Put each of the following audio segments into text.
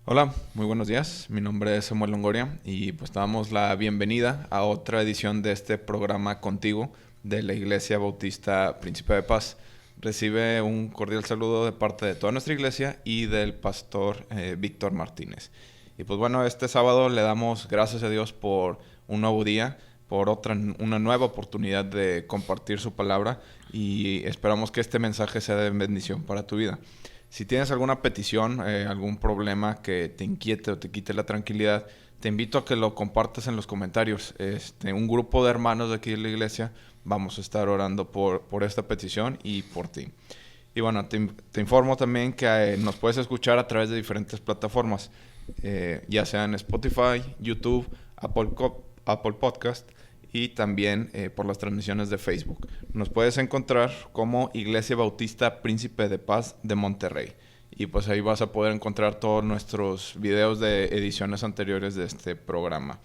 Hola, muy buenos días. Mi nombre es Samuel Longoria y pues te damos la bienvenida a otra edición de este programa contigo de la Iglesia Bautista Príncipe de Paz. Recibe un cordial saludo de parte de toda nuestra iglesia y del pastor Víctor Martínez. Y pues bueno, este sábado le damos gracias a Dios por un nuevo día, por una nueva oportunidad de compartir su palabra y esperamos que este mensaje sea de bendición para tu vida. Si tienes alguna petición, algún problema que te inquiete o te quite la tranquilidad, te invito a que lo compartas en los comentarios. Un grupo de hermanos de aquí de la iglesia vamos a estar orando por esta petición y por ti. Y bueno, te informo también que nos puedes escuchar a través de diferentes plataformas, ya sean Spotify, YouTube, Apple Podcast y también por las transmisiones de Facebook. Nos puedes encontrar como Iglesia Bautista Príncipe de Paz de Monterrey. Y pues ahí vas a poder encontrar todos nuestros videos de ediciones anteriores de este programa.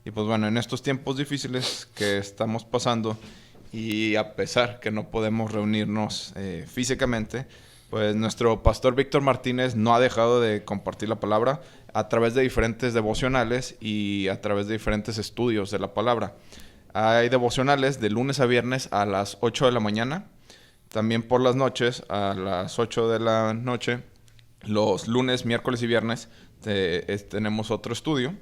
Y pues bueno, en estos tiempos difíciles que estamos pasando y a pesar que no podemos reunirnos físicamente, pues nuestro pastor Víctor Martínez no ha dejado de compartir la palabra a través de diferentes devocionales y a través de diferentes estudios de la palabra. Hay devocionales de lunes a viernes a las 8 de la mañana, también por las noches a las 8 de la noche. Los lunes, miércoles y viernes tenemos otro estudio.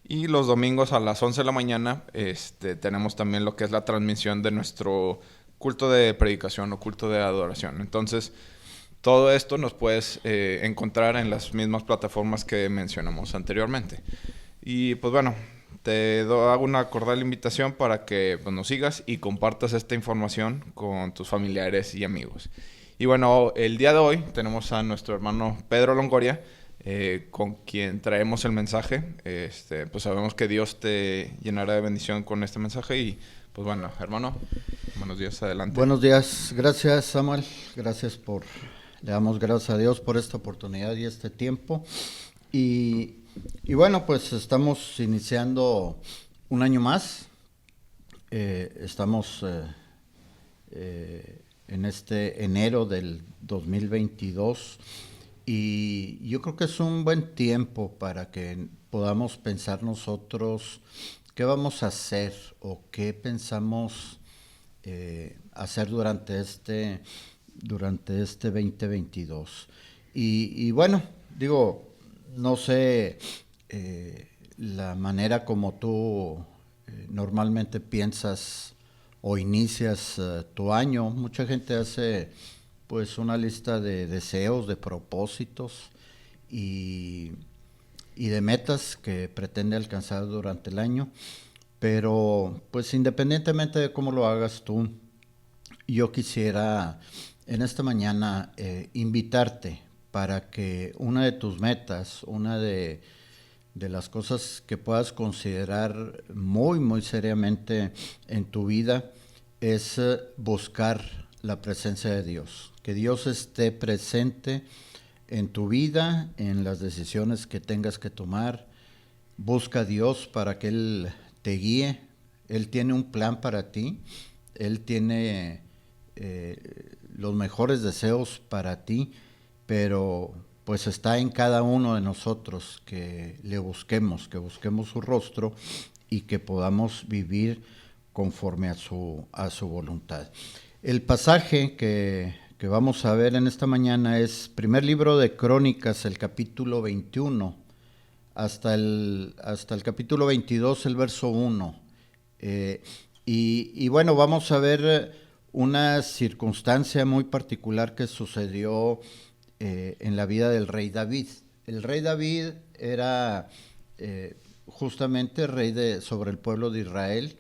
Y los domingos a las 11 de la mañana tenemos también lo que es la transmisión de nuestro culto de predicación o culto de adoración. Entonces, todo esto nos puedes encontrar en las mismas plataformas que mencionamos anteriormente. Y pues bueno, hago una cordial invitación para que pues, nos sigas y compartas esta información con tus familiares y amigos. Y bueno, el día de hoy tenemos a nuestro hermano Pedro Longoria, con quien traemos el mensaje. Pues sabemos que Dios te llenará de bendición con este mensaje y pues bueno, hermano, buenos días, adelante. Buenos días, gracias Samuel, le damos gracias a Dios por esta oportunidad y este tiempo. Y, y bueno, pues estamos iniciando un año más. Estamos en este enero del 2022 y yo creo que es un buen tiempo para que podamos pensar nosotros qué vamos a hacer o qué pensamos hacer durante este 2022. Y bueno, digo, no sé la manera como tú normalmente piensas o inicias tu año. Mucha gente hace pues una lista de deseos, de propósitos y, y de metas que pretende alcanzar durante el año. Pero pues independientemente de cómo lo hagas tú, yo quisiera en esta mañana invitarte para que una de tus metas, de las cosas que puedas considerar muy, muy seriamente en tu vida, es buscar la presencia de Dios. Que Dios esté presente en tu vida, en las decisiones que tengas que tomar. Busca a Dios para que Él te guíe. Él tiene un plan para ti. Él tiene los mejores deseos para ti, pero pues está en cada uno de nosotros que busquemos su rostro y que podamos vivir conforme a su voluntad. El pasaje que vamos a ver en esta mañana es primer libro de Crónicas, el capítulo 21, hasta el capítulo 22, el verso 1. Y bueno, vamos a ver una circunstancia muy particular que sucedió en la vida del rey David. El rey David era justamente sobre el pueblo de Israel,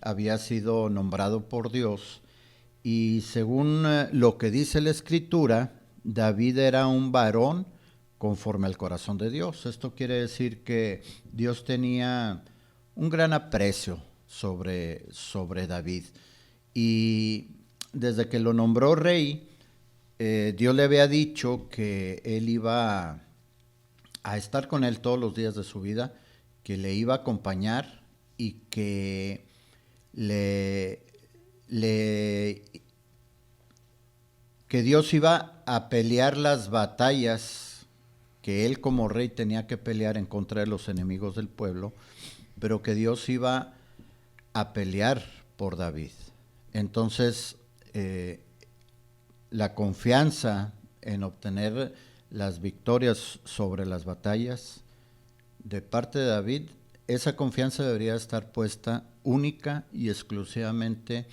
había sido nombrado por Dios y según lo que dice la escritura, David era un varón conforme al corazón de Dios. Esto quiere decir que Dios tenía un gran aprecio sobre David. Y desde que lo nombró rey, Dios le había dicho que él iba a estar con él todos los días de su vida, que le iba a acompañar y que le, le que Dios iba a pelear las batallas que él como rey tenía que pelear en contra de los enemigos del pueblo, pero que Dios iba a pelear por David. Entonces, la confianza en obtener las victorias sobre las batallas de parte de David, esa confianza debería estar puesta única y exclusivamente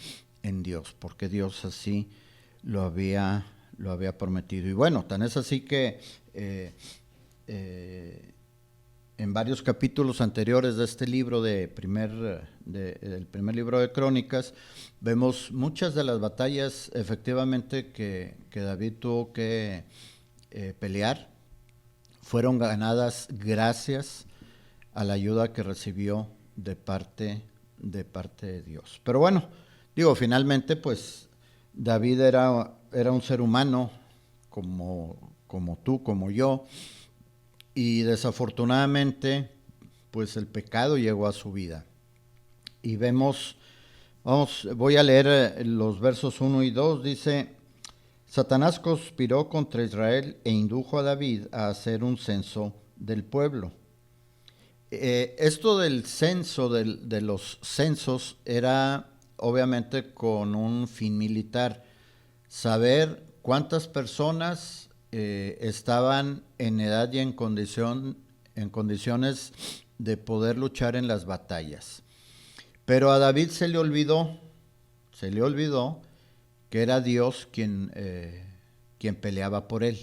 en Dios, porque Dios así lo había prometido. Y bueno, tan es así que en varios capítulos anteriores de este libro del primer libro de Crónicas, vemos muchas de las batallas efectivamente que David tuvo que pelear, fueron ganadas gracias a la ayuda que recibió de parte de Dios. Pero bueno, digo, finalmente pues David era un ser humano como tú, como yo, y desafortunadamente pues el pecado llegó a su vida. Y voy a leer los versos 1 y 2, dice: Satanás conspiró contra Israel e indujo a David a hacer un censo del pueblo. Esto del censo, de los censos, era obviamente con un fin militar. Saber cuántas personas estaban en edad y en condiciones de poder luchar en las batallas. Pero a David se le olvidó que era Dios quien peleaba por él,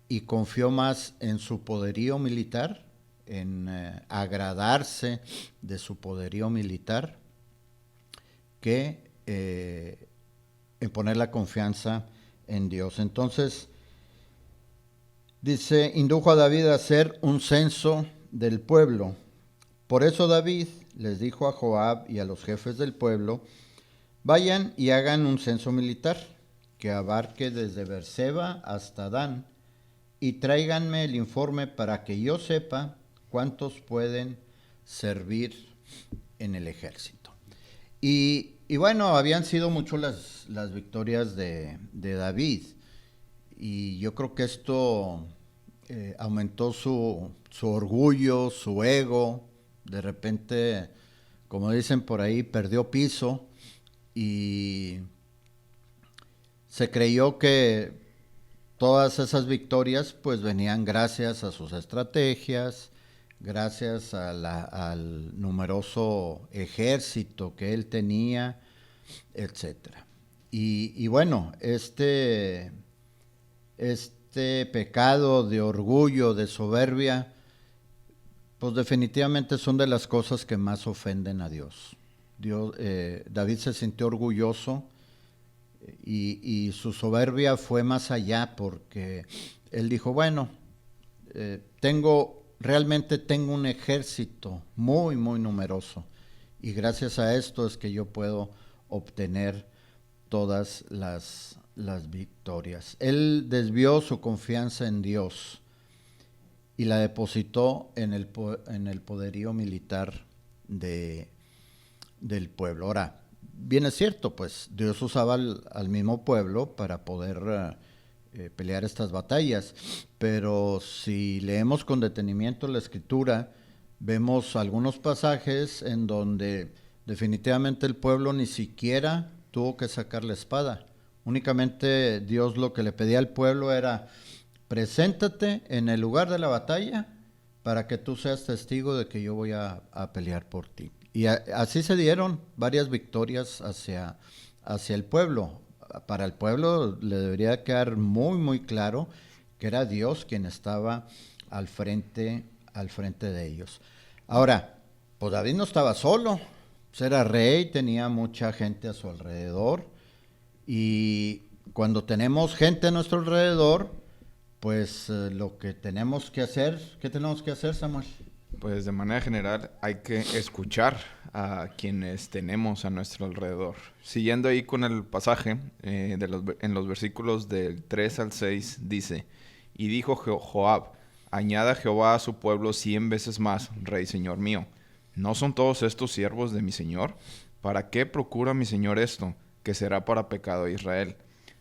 y confió más en su poderío militar, en agradarse de su poderío militar, que en poner la confianza en Dios. Entonces, dice, indujo a David a hacer un censo del pueblo. Por eso David les dijo a Joab y a los jefes del pueblo: vayan y hagan un censo militar que abarque desde Beerseba hasta Dan, y tráiganme el informe para que yo sepa cuántos pueden servir en el ejército. Y bueno, habían sido muchas las victorias de David, y yo creo que esto aumentó su orgullo, su ego. De repente, como dicen por ahí, perdió piso y se creyó que todas esas victorias pues venían gracias a sus estrategias, gracias al numeroso ejército que él tenía, etcétera. Y bueno, este pecado de orgullo, de soberbia, pues definitivamente son de las cosas que más ofenden a Dios. David se sintió orgulloso y su soberbia fue más allá, porque él dijo, bueno, realmente tengo un ejército muy, muy numeroso, y gracias a esto es que yo puedo obtener todas las victorias. Él desvió su confianza en Dios y la depositó en el poderío militar del pueblo. Ahora, bien es cierto, pues Dios usaba al mismo pueblo para poder pelear estas batallas, pero si leemos con detenimiento la Escritura, vemos algunos pasajes en donde definitivamente el pueblo ni siquiera tuvo que sacar la espada. Únicamente Dios lo que le pedía al pueblo era: preséntate en el lugar de la batalla para que tú seas testigo de que yo voy a pelear por ti. Y así se dieron varias victorias hacia el pueblo. Para el pueblo le debería quedar muy, muy claro que era Dios quien estaba al frente de ellos. Ahora, pues David no estaba solo, pues era rey, tenía mucha gente a su alrededor, y cuando tenemos gente a nuestro alrededor, pues lo que tenemos que hacer, ¿qué tenemos que hacer, Samuel? Pues de manera general hay que escuchar a quienes tenemos a nuestro alrededor. Siguiendo ahí con el pasaje, en los versículos del 3 al 6 dice: y dijo Joab: añada Jehová a su pueblo 100 veces más, rey señor mío. ¿No son todos estos siervos de mi señor? ¿Para qué procura mi señor esto, que será para pecado de Israel?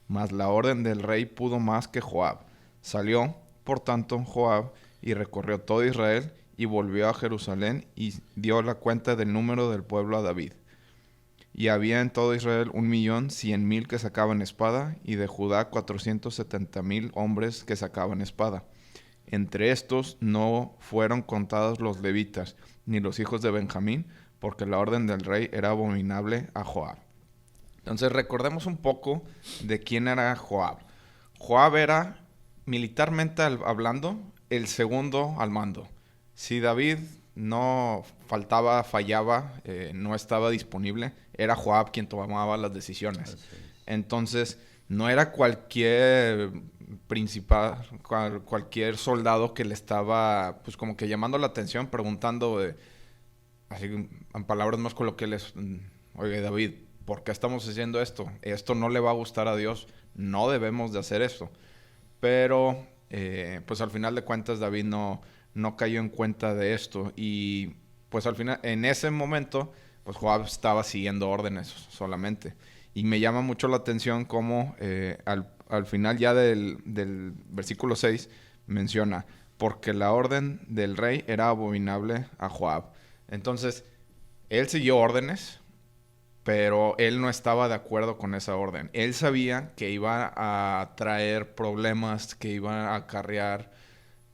Mas la orden del rey pudo más que Joab. Salió, por tanto Joab y recorrió todo Israel y volvió a Jerusalén y dio la cuenta del número del pueblo a David. Y había en todo Israel 1,100,000 que sacaban espada, y de Judá 470,000 hombres que sacaban espada. Entre estos no fueron contados los levitas, ni los hijos de Benjamín, porque la orden del rey era abominable a Joab. Entonces recordemos un poco de quién era Joab. Joab era, militarmente hablando, el segundo al mando. Si David no fallaba, no estaba disponible, era Joab quien tomaba las decisiones. Entonces, no era cualquier principal, cualquier soldado que le estaba, pues como que llamando la atención, preguntando, así en palabras más coloquiales, oye David, ¿por qué estamos haciendo esto? Esto no le va a gustar a Dios, no debemos de hacer esto. Pero, pues al final de cuentas David no cayó en cuenta de esto, y pues al final, en ese momento, pues Joab estaba siguiendo órdenes solamente. Y me llama mucho la atención cómo al final ya del versículo 6 menciona, porque la orden del rey era abominable a Joab. Entonces, él siguió órdenes, pero él no estaba de acuerdo con esa orden. Él sabía que iba a traer problemas, que iba a acarrear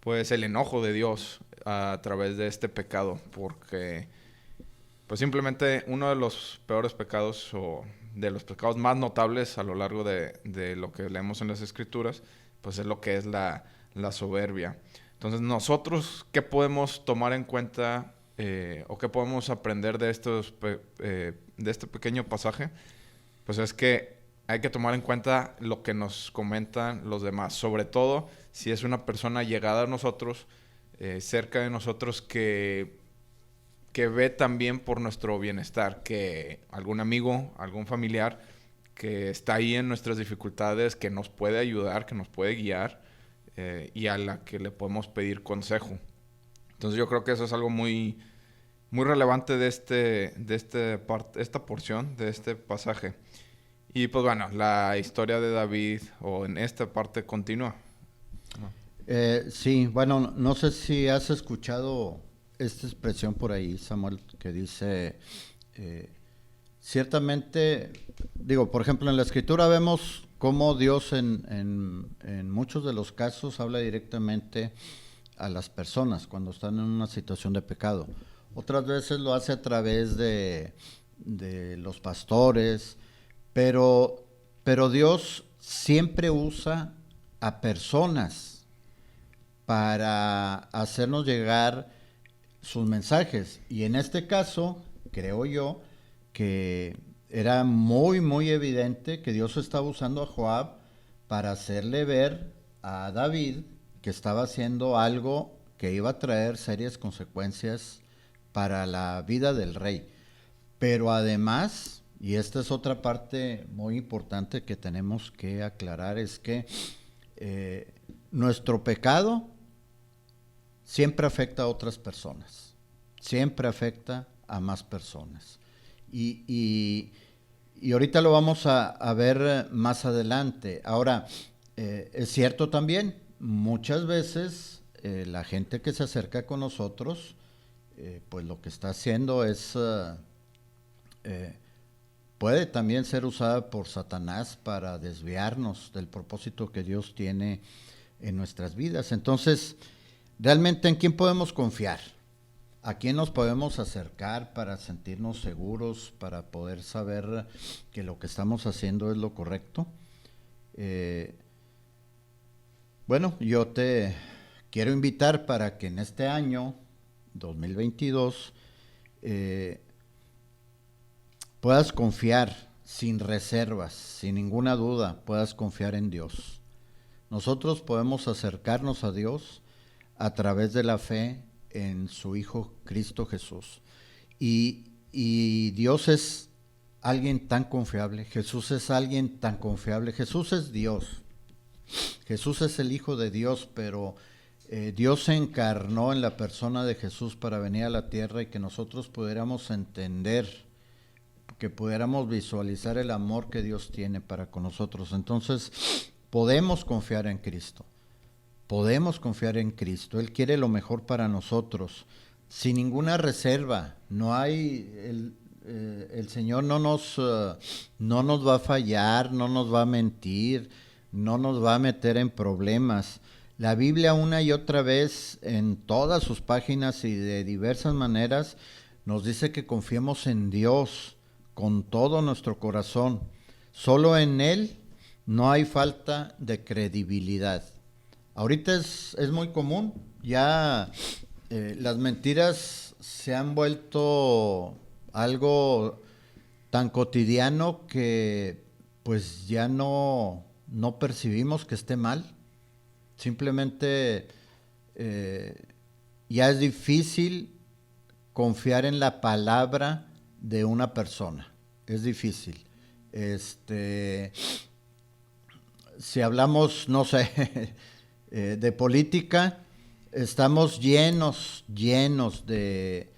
pues el enojo de Dios a través de este pecado, porque pues simplemente uno de los peores pecados, o de los pecados más notables a lo largo de lo que leemos en las Escrituras, pues es lo que es la soberbia. Entonces nosotros, ¿qué podemos tomar en cuenta o qué podemos aprender de este pequeño pasaje? Pues es que hay que tomar en cuenta lo que nos comentan los demás, sobre todo si es una persona llegada a nosotros, cerca de nosotros, que ve también por nuestro bienestar, que algún amigo, algún familiar que está ahí en nuestras dificultades, que nos puede ayudar, que nos puede guiar, y a la que le podemos pedir consejo. Entonces yo creo que eso es algo muy, muy relevante de esta porción, de este pasaje. Y pues bueno, la historia de David, o en esta parte, continúa. Sí, bueno, no sé si has escuchado esta expresión por ahí, Samuel, que dice, ciertamente, digo, por ejemplo, en la Escritura vemos cómo Dios en muchos de los casos habla directamente a las personas cuando están en una situación de pecado. Otras veces lo hace a través de los pastores, pero Dios siempre usa a personas para hacernos llegar sus mensajes. Y en este caso, creo yo, que era muy, muy evidente que Dios estaba usando a Joab para hacerle ver a David que estaba haciendo algo que iba a traer serias consecuencias para la vida del rey. Pero además, y esta es otra parte muy importante que tenemos que aclarar, es que nuestro pecado siempre afecta a otras personas, siempre afecta a más personas. Y ahorita lo vamos a ver más adelante. Ahora, es cierto también, muchas veces la gente que se acerca con nosotros, pues lo que está haciendo es, puede también ser usada por Satanás para desviarnos del propósito que Dios tiene en nuestras vidas. Entonces, realmente, ¿en quién podemos confiar? ¿A quién nos podemos acercar para sentirnos seguros, para poder saber que lo que estamos haciendo es lo correcto? Bueno, yo te quiero invitar para que en este año 2022 puedas confiar sin reservas, sin ninguna duda, puedas confiar en Dios. Nosotros podemos acercarnos a Dios a través de la fe en su Hijo Cristo Jesús. Y Dios es alguien tan confiable, Jesús es alguien tan confiable, Jesús es Dios, Jesús es el Hijo de Dios, pero Dios se encarnó en la persona de Jesús para venir a la tierra y que nosotros pudiéramos entender, que pudiéramos visualizar el amor que Dios tiene para con nosotros. Entonces, podemos confiar en Cristo. podemos confiar en Cristo. Él quiere lo mejor para nosotros, sin ninguna reserva. No hay, el Señor no nos va a fallar, no nos va a mentir, no nos va a meter en problemas. La Biblia una y otra vez, en todas sus páginas y de diversas maneras, nos dice que confiemos en Dios con todo nuestro corazón. Solo en Él no hay falta de credibilidad. Ahorita es muy común, ya las mentiras se han vuelto algo tan cotidiano que pues ya no percibimos que esté mal. Simplemente ya es difícil confiar en la palabra de una persona. Es difícil. Si hablamos, no sé, de política, estamos llenos de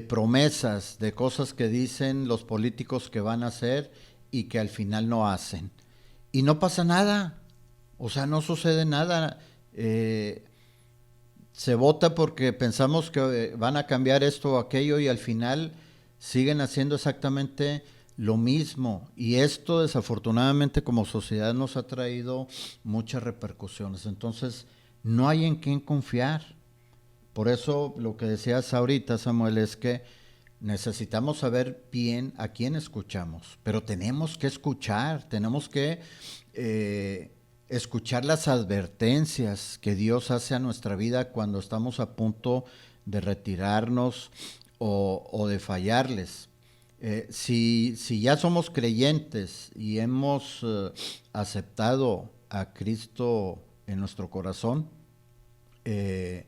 promesas, de cosas que dicen los políticos que van a hacer y que al final no hacen. Y no pasa nada. O sea, no sucede nada. Se vota porque pensamos que van a cambiar esto o aquello y al final siguen haciendo exactamente lo mismo. Y esto desafortunadamente como sociedad nos ha traído muchas repercusiones. Entonces, no hay en quién confiar. Por eso lo que decías ahorita, Samuel, es que necesitamos saber bien a quién escuchamos, pero tenemos que escuchar, tenemos que escuchar las advertencias que Dios hace a nuestra vida cuando estamos a punto de retirarnos o de fallarles. Si ya somos creyentes y hemos aceptado a Cristo en nuestro corazón, el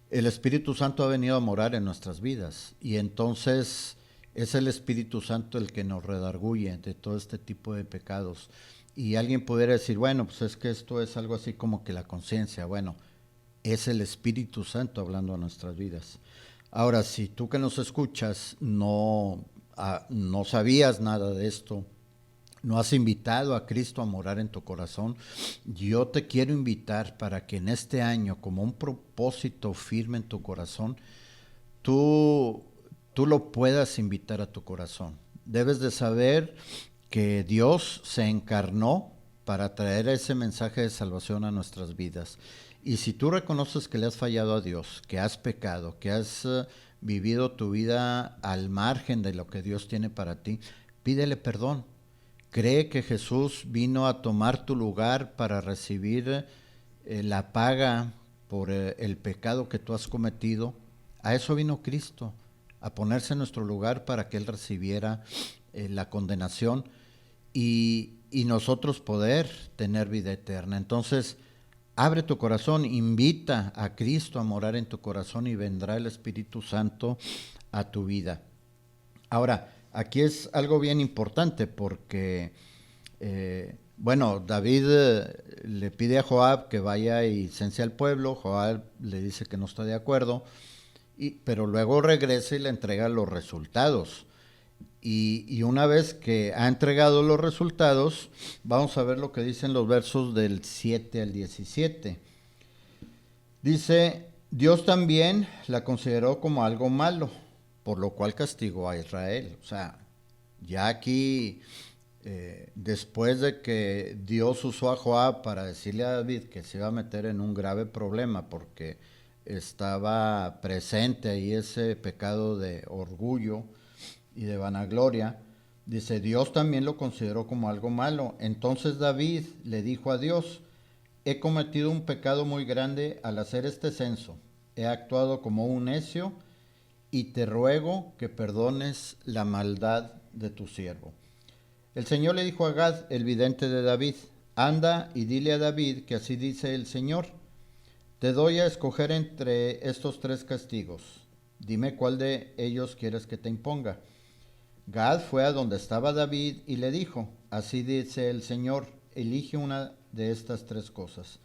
Espíritu Santo ha venido a morar en nuestras vidas y entonces es el Espíritu Santo el que nos redarguye de todo este tipo de pecados. Y alguien pudiera decir, bueno, pues es que esto es algo así como que la conciencia. Bueno, es el Espíritu Santo hablando a nuestras vidas. Ahora, si tú que nos escuchas no sabías nada de esto, no has invitado a Cristo a morar en tu corazón, yo te quiero invitar para que en este año, como un propósito firme en tu corazón, tú lo puedas invitar a tu corazón. Debes de saber que Dios se encarnó para traer ese mensaje de salvación a nuestras vidas. Y si tú reconoces que le has fallado a Dios, que has pecado, que has vivido tu vida al margen de lo que Dios tiene para ti, pídele perdón. Cree que Jesús vino a tomar tu lugar para recibir la paga por el pecado que tú has cometido. A eso vino Cristo, a ponerse en nuestro lugar para que Él recibiera la condenación y nosotros poder tener vida eterna. Entonces, abre tu corazón, invita a Cristo a morar en tu corazón y vendrá el Espíritu Santo a tu vida. Ahora, aquí es algo bien importante porque, David le pide a Joab que vaya y cense al pueblo. Joab le dice que no está de acuerdo, pero luego regresa y le entrega los resultados. Y una vez que ha entregado los resultados, vamos a ver lo que dicen los versos del 7 al 17. Dice, Dios también la consideró como algo malo, por lo cual castigó a Israel. O sea, ya aquí, después de que Dios usó a Joab para decirle a David que se iba a meter en un grave problema porque estaba presente ahí ese pecado de orgullo y de vanagloria, dice, Dios también lo consideró como algo malo. Entonces David le dijo a Dios, he cometido un pecado muy grande al hacer este censo. He actuado como un necio y te ruego que perdones la maldad de tu siervo. El Señor le dijo a Gad, el vidente de David, anda y dile a David que así dice el Señor, te doy a escoger entre estos 3 castigos. Dime cuál de ellos quieres que te imponga. Gad fue a donde estaba David y le dijo, así dice el Señor, elige una de estas 3 cosas.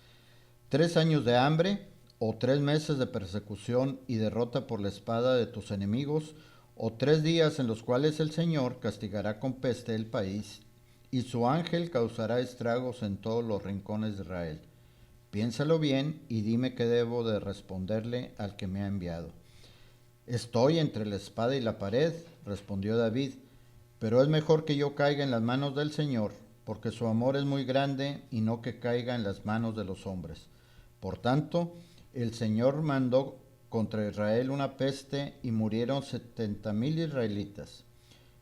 3 años de hambre, o 3 meses de persecución y derrota por la espada de tus enemigos, o 3 días en los cuales el Señor castigará con peste el país, y su ángel causará estragos en todos los rincones de Israel. Piénsalo bien y dime qué debo de responderle al que me ha enviado. Estoy entre la espada y la pared, respondió David, pero es mejor que yo caiga en las manos del Señor, porque su amor es muy grande y no que caiga en las manos de los hombres. Por tanto, el Señor mandó contra Israel una peste y murieron 70,000 israelitas.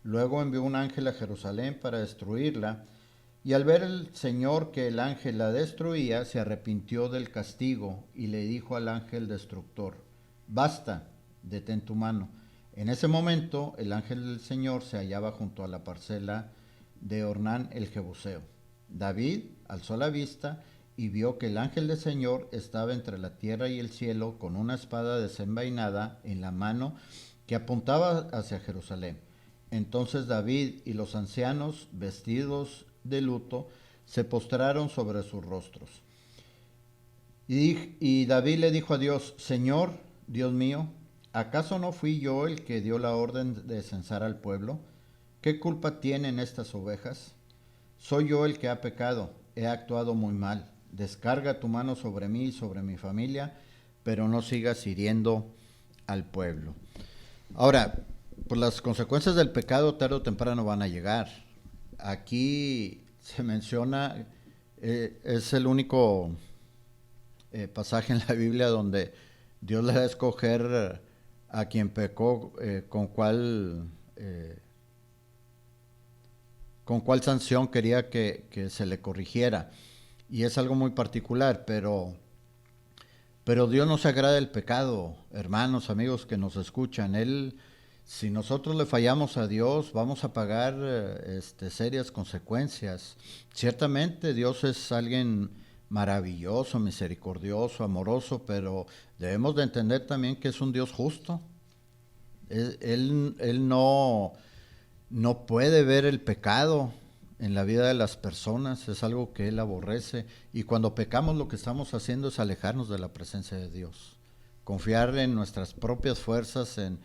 Luego envió un ángel a Jerusalén para destruirla, y al ver el Señor que el ángel la destruía, se arrepintió del castigo y le dijo al ángel destructor: Basta, detén tu mano. En ese momento el ángel del Señor se hallaba junto a la parcela de Ornán el Jebuseo. David alzó la vista y vio que el ángel del Señor estaba entre la tierra y el cielo con una espada desenvainada en la mano que apuntaba hacia Jerusalén. Entonces David y los ancianos, vestidos de luto, se postraron sobre sus rostros. Y David le dijo a Dios: Señor, Dios mío, ¿acaso no fui yo el que dio la orden de censar al pueblo? ¿Qué culpa tienen estas ovejas? Soy yo el que ha pecado, he actuado muy mal. Descarga tu mano sobre mí y sobre mi familia, pero no sigas hiriendo al pueblo. Ahora, pues las consecuencias del pecado tarde o temprano van a llegar. Aquí se menciona, es el único pasaje en la Biblia donde Dios le da a escoger a quien pecó con cuál sanción quería que se le corrigiera. Y es algo muy particular, pero Dios no se agrada del pecado, hermanos, amigos que nos escuchan. Si nosotros le fallamos a Dios, vamos a pagar serias consecuencias. Ciertamente Dios es alguien maravilloso, misericordioso, amoroso, pero debemos de entender también que es un Dios justo. Él no puede ver el pecado en la vida de las personas, es algo que Él aborrece. Y cuando pecamos, lo que estamos haciendo es alejarnos de la presencia de Dios. Confiar en nuestras propias fuerzas, en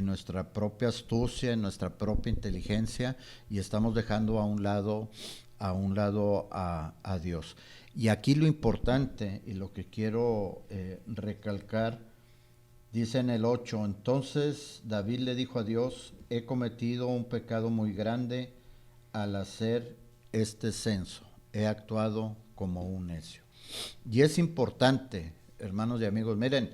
nuestra propia astucia, en nuestra propia inteligencia, y estamos dejando a un lado a Dios. Y aquí lo importante y lo que quiero recalcar, dice en el 8: entonces David le dijo a Dios: he cometido un pecado muy grande al hacer este censo, he actuado como un necio. Y es importante, hermanos y amigos, miren,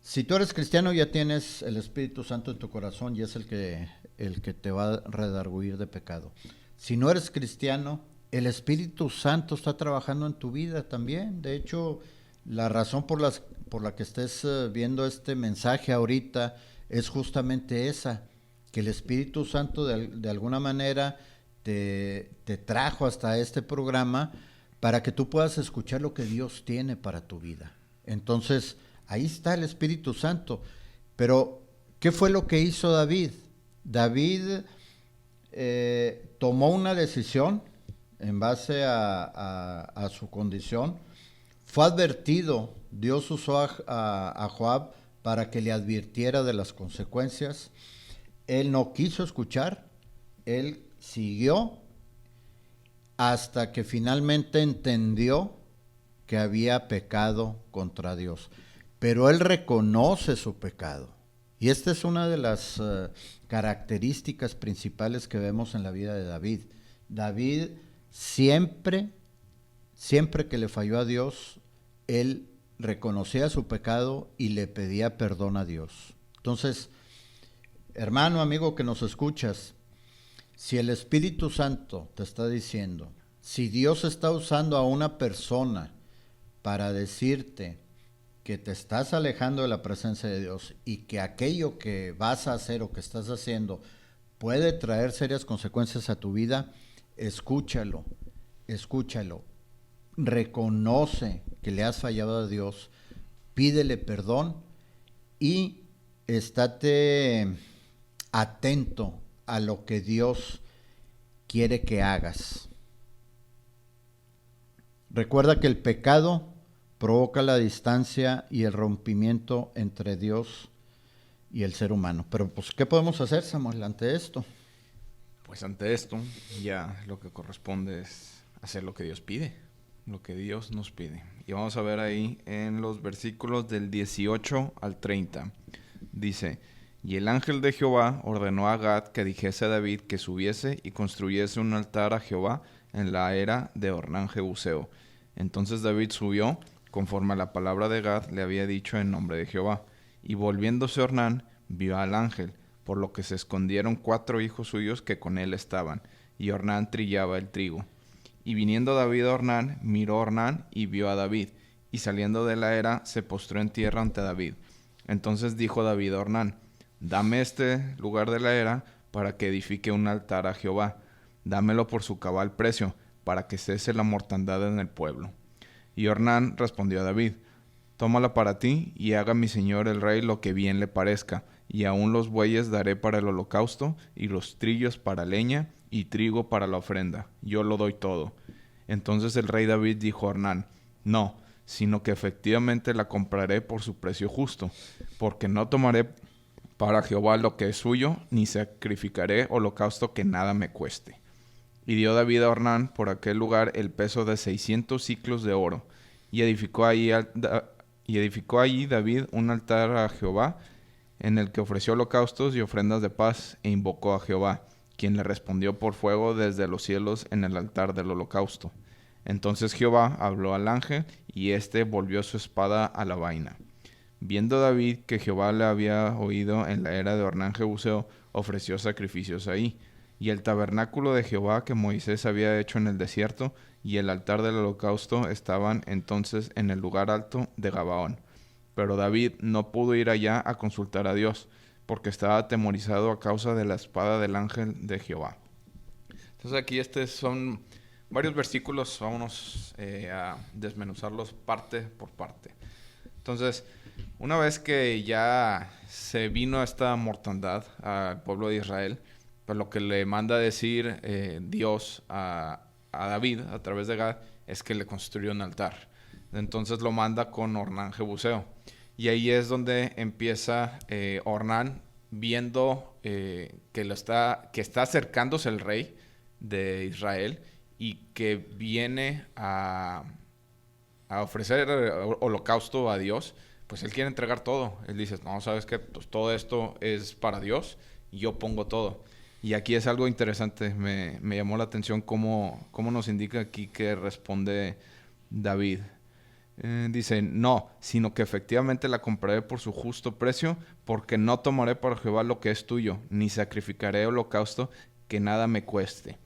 si tú eres cristiano ya tienes el Espíritu Santo en tu corazón y es el que te va a redarguir de pecado. Si no eres cristiano, el Espíritu Santo está trabajando en tu vida también. De hecho, la razón por la que estés viendo este mensaje ahorita es justamente esa, que el Espíritu Santo de alguna manera te trajo hasta este programa para que tú puedas escuchar lo que Dios tiene para tu vida. Entonces, ahí está el Espíritu Santo. Pero, ¿qué fue lo que hizo David? David tomó una decisión en base a su condición. Fue advertido, Dios usó a Joab para que le advirtiera de las consecuencias. Él no quiso escuchar, él siguió hasta que finalmente entendió que había pecado contra Dios. Pero él reconoce su pecado. Y esta es una de las características principales que vemos en la vida de David. David siempre que le falló a Dios, él reconocía su pecado y le pedía perdón a Dios. Entonces, hermano, amigo que nos escuchas, si el Espíritu Santo te está diciendo, si Dios está usando a una persona para decirte que te estás alejando de la presencia de Dios y que aquello que vas a hacer o que estás haciendo puede traer serias consecuencias a tu vida, escúchalo, reconoce que le has fallado a Dios, pídele perdón y estate atento a lo que Dios quiere que hagas. Recuerda que el pecado provoca la distancia y el rompimiento entre Dios y el ser humano. Pero pues, ¿qué podemos hacer, Samuel, ante esto? Pues ante esto, ya lo que corresponde es hacer lo que Dios pide. lo que Dios nos pide. Y vamos a ver ahí en los versículos del 18 al 30. Dice: y el ángel de Jehová ordenó a Gad que dijese a David que subiese y construyese un altar a Jehová en la era de Ornán Jebuseo. Entonces David subió, conforme a la palabra de Gad le había dicho en nombre de Jehová. Y volviéndose Ornán, vio al ángel, por lo que se escondieron 4 hijos suyos que con él estaban, y Ornán trillaba el trigo. Y viniendo David a Ornán, miró Ornán y vio a David, y saliendo de la era, se postró en tierra ante David. Entonces dijo David a Ornán: dame este lugar de la era, para que edifique un altar a Jehová. Dámelo por su cabal precio, para que cese la mortandad en el pueblo. Y Ornán respondió a David: tómala para ti, y haga mi señor el rey lo que bien le parezca, y aun los bueyes daré para el holocausto, y los trillos para leña, y trigo para la ofrenda. Yo lo doy todo. Entonces el rey David dijo a Ornán: no, sino que efectivamente la compraré por su precio justo, porque no tomaré para Jehová lo que es suyo, ni sacrificaré holocausto que nada me cueste. Y dio David a Ornán por aquel lugar el peso de 600 siclos de oro, y edificó allí David un altar a Jehová, en el que ofreció holocaustos y ofrendas de paz, e invocó a Jehová, quien le respondió por fuego desde los cielos en el altar del holocausto. Entonces Jehová habló al ángel, y éste volvió su espada a la vaina. Viendo David que Jehová le había oído en la era de Ornán Jebuseo, ofreció sacrificios ahí. Y el tabernáculo de Jehová que Moisés había hecho en el desierto, y el altar del holocausto estaban entonces en el lugar alto de Gabaón. Pero David no pudo ir allá a consultar a Dios, porque estaba atemorizado a causa de la espada del ángel de Jehová. Entonces aquí son varios versículos, vámonos a desmenuzarlos parte por parte. Entonces, una vez que ya se vino esta mortandad al pueblo de Israel, pues lo que le manda a decir Dios a David a través de Gad es que le construyó un altar. Entonces lo manda con Ornán Jebuseo. Y ahí es donde empieza Ornán viendo que está acercándose el rey de Israel y que viene a ofrecer holocausto a Dios. Pues él quiere entregar todo. Él dice: no, ¿sabes qué? Pues todo esto es para Dios y yo pongo todo. Y aquí es algo interesante. Me llamó la atención cómo nos indica aquí que responde David. Dice: no, sino que efectivamente la compraré por su justo precio, porque no tomaré para Jehová lo que es tuyo, ni sacrificaré holocausto que nada me cueste.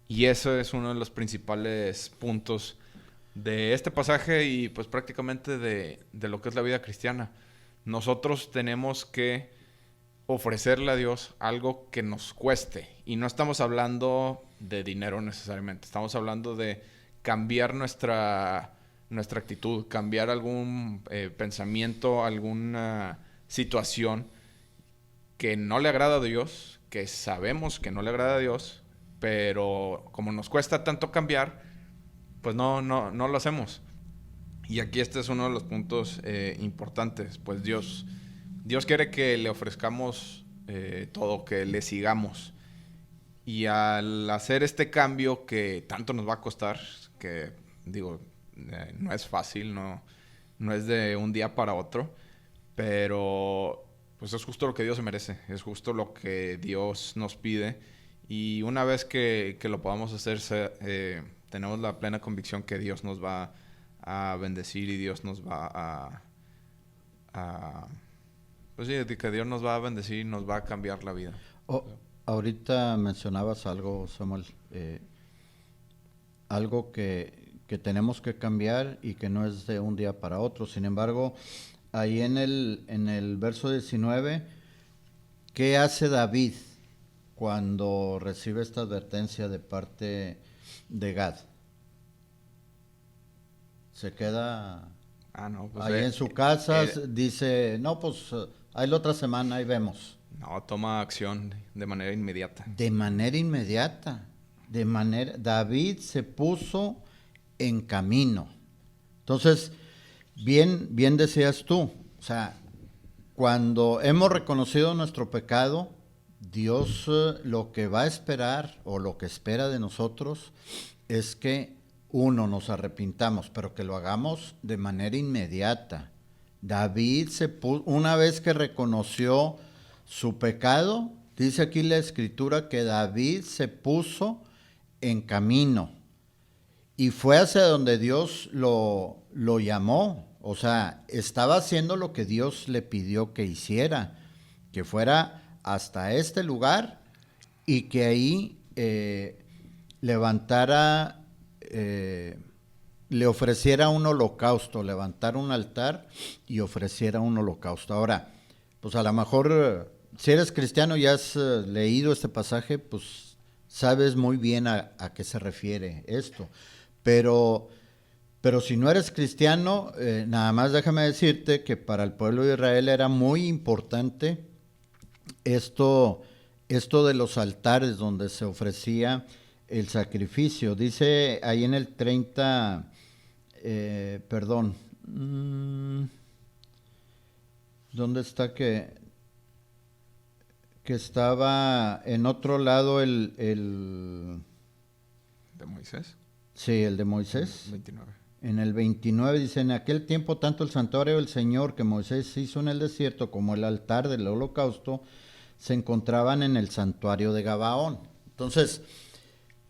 Y eso es uno de los principales puntos de este pasaje y pues prácticamente de lo que es la vida cristiana. Nosotros tenemos que ofrecerle a Dios algo que nos cueste. Y no estamos hablando de dinero necesariamente. Estamos hablando de cambiar nuestra actitud, cambiar algún pensamiento, alguna situación que no le agrada a Dios, que sabemos que no le agrada a Dios, pero como nos cuesta tanto cambiar, pues no lo hacemos. Y aquí este es uno de los puntos importantes. Pues Dios quiere que le ofrezcamos todo, que le sigamos. Y al hacer este cambio que tanto nos va a costar, que digo, no es fácil, no es de un día para otro, pero pues es justo lo que Dios se merece, es justo lo que Dios nos pide. Y una vez que lo podamos hacer, tenemos la plena convicción que Dios nos va a bendecir y Dios nos va pues sí, que Dios nos va a bendecir y nos va a cambiar la vida. Ahorita mencionabas algo, Samuel, algo que tenemos que cambiar y que no es de un día para otro. Sin embargo, ahí en el verso 19, ¿qué hace David cuando recibe esta advertencia de parte de Gad? Se queda pues ahí en su casa, dice: no, pues ahí la otra semana, ahí vemos. No, toma acción de manera inmediata. De manera inmediata. David se puso en camino. Entonces, bien decías tú, o sea, cuando hemos reconocido nuestro pecado, Dios lo que va a esperar o lo que espera de nosotros es que uno, nos arrepintamos, pero que lo hagamos de manera inmediata. David una vez que reconoció su pecado, dice aquí la escritura que David se puso en camino y fue hacia donde Dios lo llamó. O sea, estaba haciendo lo que Dios le pidió que hiciera, que fuera hasta este lugar y que ahí levantara, le ofreciera un holocausto, levantara un altar y ofreciera un holocausto. Ahora, pues a lo mejor, si eres cristiano y has leído este pasaje, pues sabes muy bien a qué se refiere esto. Pero si no eres cristiano, nada más déjame decirte que para el pueblo de Israel era muy importante esto de los altares donde se ofrecía el sacrificio. Dice ahí en el 30, ¿dónde está que estaba en otro lado el ¿De Moisés? Sí, el de Moisés. 29. En el 29 dice, en aquel tiempo tanto el santuario del Señor que Moisés hizo en el desierto como el altar del holocausto se encontraban en el santuario de Gabaón. Entonces,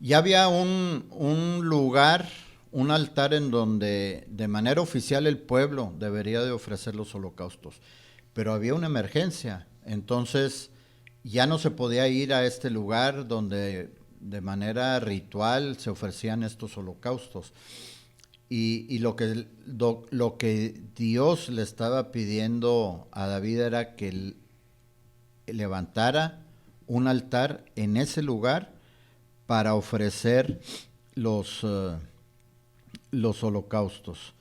ya había un lugar, un altar en donde de manera oficial el pueblo debería de ofrecer los holocaustos. Pero había una emergencia, entonces ya no se podía ir a este lugar donde de manera ritual se ofrecían estos holocaustos. Y lo que Dios le estaba pidiendo a David era que levantara un altar en ese lugar para ofrecer los holocaustos.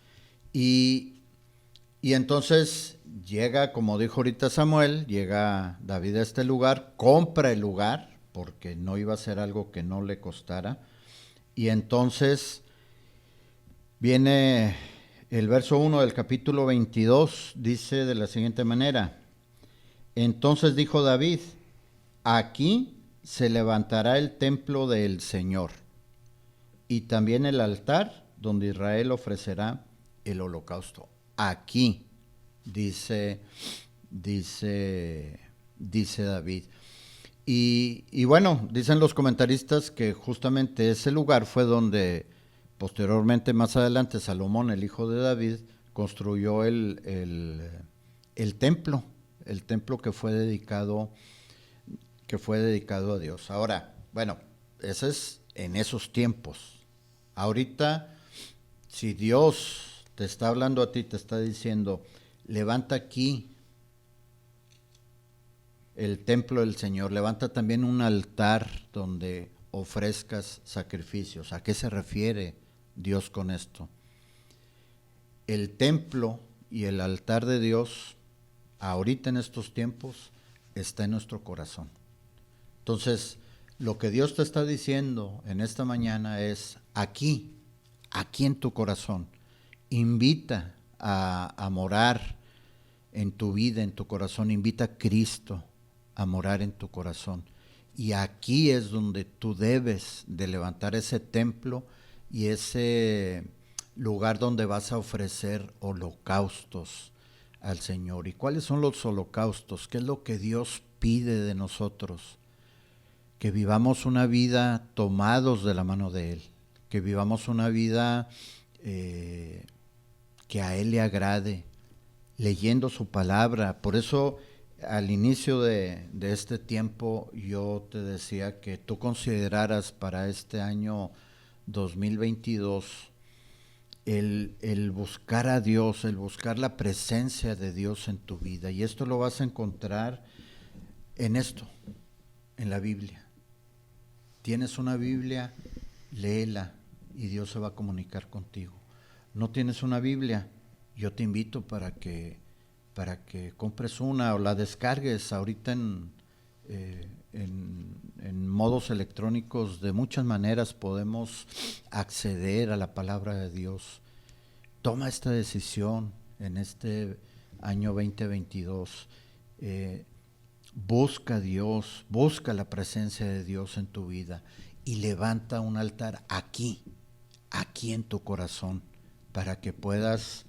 Y entonces llega, como dijo ahorita Samuel, llega David a este lugar, compra el lugar, porque no iba a ser algo que no le costara. Y entonces viene el verso 1 del capítulo 22, dice de la siguiente manera: entonces dijo David, aquí se levantará el templo del Señor y también el altar donde Israel ofrecerá el holocausto. Aquí, dice David. Y bueno, dicen los comentaristas que justamente ese lugar fue donde posteriormente, más adelante, Salomón, el hijo de David, construyó el templo que fue dedicado a Dios. Ahora, bueno, ese es en esos tiempos. Ahorita, si Dios te está hablando a ti, te está diciendo, levanta aquí el templo del Señor, levanta también un altar donde ofrezcas sacrificios. ¿A qué se refiere Dios con esto? El templo y el altar de Dios, ahorita en estos tiempos, está en nuestro corazón. Entonces, lo que Dios te está diciendo en esta mañana es aquí en tu corazón. Invita a morar en tu vida, en tu corazón. Invita a Cristo a morar en tu corazón. Y aquí es donde tú debes de levantar ese templo y ese lugar donde vas a ofrecer holocaustos al Señor. ¿Y cuáles son los holocaustos? ¿Qué es lo que Dios pide de nosotros? Que vivamos una vida tomados de la mano de Él, que vivamos una vida que a Él le agrade, leyendo su palabra. Por eso al inicio de este tiempo yo te decía que tú consideraras para este año 2022 el buscar a Dios, el buscar la presencia de Dios en tu vida. Y esto lo vas a encontrar en esto, en la Biblia. Tienes una Biblia, léela y Dios se va a comunicar contigo. No tienes una Biblia, yo te invito para que compres una o la descargues ahorita en modos electrónicos. De muchas maneras podemos acceder a la palabra de Dios. Toma esta decisión en este año 2022. Busca a Dios, busca la presencia de Dios en tu vida y levanta un altar aquí aquí en tu corazón, para que puedas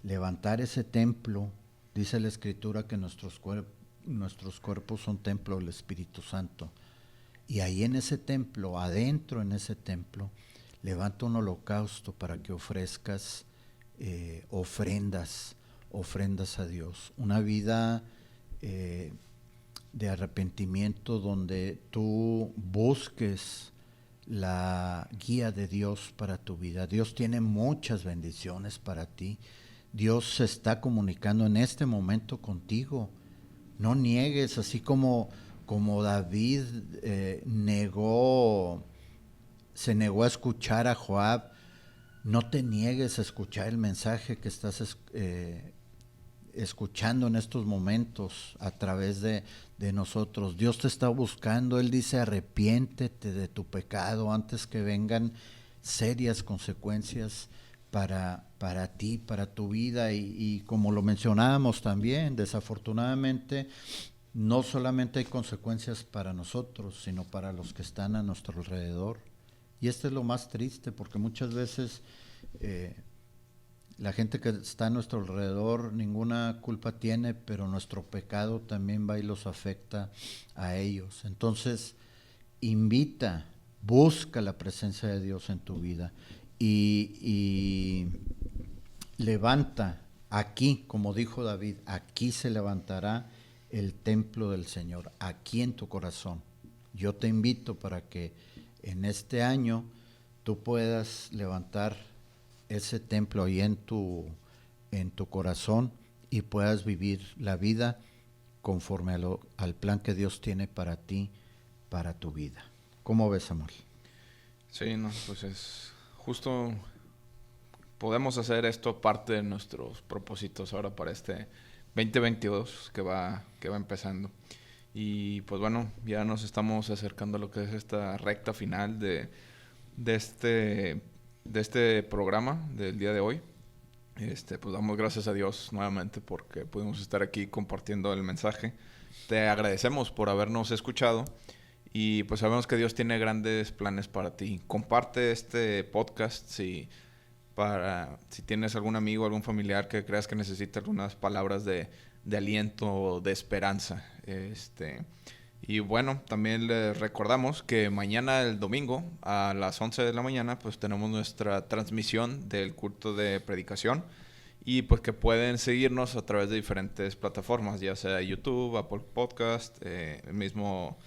levantar ese templo. Dice la Escritura que nuestros cuerpos son templo del Espíritu Santo. Y ahí en ese templo, adentro en ese templo, levanta un holocausto para que ofrezcas ofrendas a Dios. Una vida de arrepentimiento donde tú busques la guía de Dios para tu vida. Dios tiene muchas bendiciones para ti. Dios se está comunicando en este momento contigo. No niegues, así como David se negó a escuchar a Joab. No te niegues a escuchar el mensaje que estás escuchando en estos momentos a través de nosotros. Dios te está buscando. Él dice: arrepiéntete de tu pecado antes que vengan serias consecuencias para ti, para tu vida. Y como lo mencionábamos también, desafortunadamente no solamente hay consecuencias para nosotros, sino para los que están a nuestro alrededor. Y esto es lo más triste, porque muchas veces la gente que está a nuestro alrededor ninguna culpa tiene, pero nuestro pecado también va y los afecta a ellos. Entonces, busca la presencia de Dios en tu vida y levanta aquí, como dijo David, aquí se levantará el templo del Señor, aquí en tu corazón. Yo te invito para que en este año tú puedas levantar ese templo ahí en tu corazón y puedas vivir la vida conforme al plan que Dios tiene para ti, para tu vida. ¿Cómo ves, Samuel? Sí, no, pues es justo, podemos hacer esto parte de nuestros propósitos ahora para este 2022 que va empezando. Y pues bueno, ya nos estamos acercando a lo que es esta recta final de este programa del día de hoy. Pues damos gracias a Dios nuevamente porque pudimos estar aquí compartiendo el mensaje. Te agradecemos por habernos escuchado y pues sabemos que Dios tiene grandes planes para ti. Comparte este podcast si tienes algún amigo, algún familiar que creas que necesita algunas palabras de aliento, de esperanza. Y bueno, también les recordamos que mañana, el domingo, a las 11 de la mañana, pues tenemos nuestra transmisión del culto de predicación. Y pues que pueden seguirnos a través de diferentes plataformas, ya sea YouTube, Apple Podcast, el mismo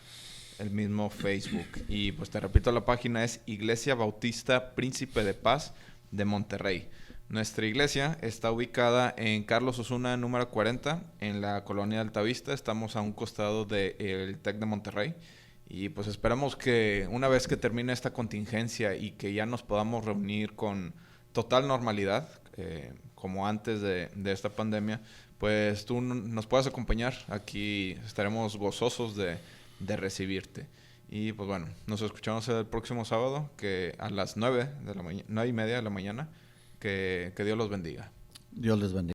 Facebook. Y pues te repito, la página es Iglesia Bautista Príncipe de Paz de Monterrey. Nuestra iglesia está ubicada en Carlos Osuna número 40, en la colonia Altavista. Estamos a un costado del TEC de Monterrey. Y pues esperamos que una vez que termine esta contingencia y que ya nos podamos reunir con total normalidad, como antes de esta pandemia, pues tú nos puedas acompañar. Aquí estaremos gozosos de recibirte. Y pues bueno, nos escuchamos el próximo sábado, que a las 9:30 de la mañana. Que Dios los bendiga. Dios les bendiga.